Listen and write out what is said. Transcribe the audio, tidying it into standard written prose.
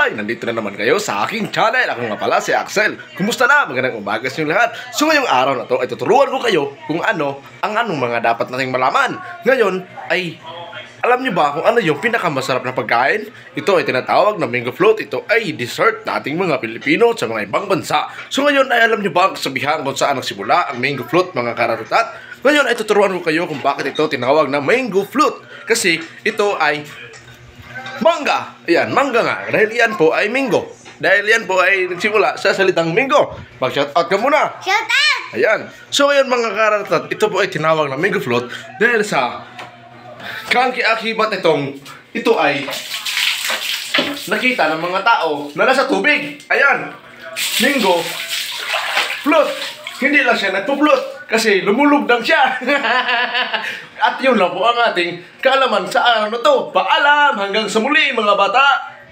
Hi! Nandito na naman kayo sa aking channel. Ako nga pala si Axel. Kumusta na? Magandang umaga sa inyong lahat. So ngayong araw na to ay tuturuan ko kayo kung ano ang anong mga dapat nating malaman. Ngayon ay alam nyo ba kung ano yung pinakamasarap na pagkain? Ito ay tinatawag na mango float. Ito ay dessert nating mga Pilipino sa mga ibang bansa. So ngayon ay alam nyo ba ang kasabihan kung saan nagsimula ang mango float, mga karatutat? Ngayon ay tuturuan ko kayo kung bakit ito tinawag na mango float. Kasi ito ay mangga. Ayan, mangga nga. Dahil yan po ay mango. Dahil yan po ay nagsimula sa salitang mango. Mag-shoutout ka muna. Shoutout! Ayan. So ngayon mga karatatat, ito po ay tinawag na mango float dahil sa kangki-akibat ito ay nakita ng mga tao na nasa tubig. Ayan. Mango float. Hindi lang siya nagpo-float kasi lumulugdang siya. At yun lang po ang ating kaalaman sa araw na to. Paalam hanggang sa muli mga bata.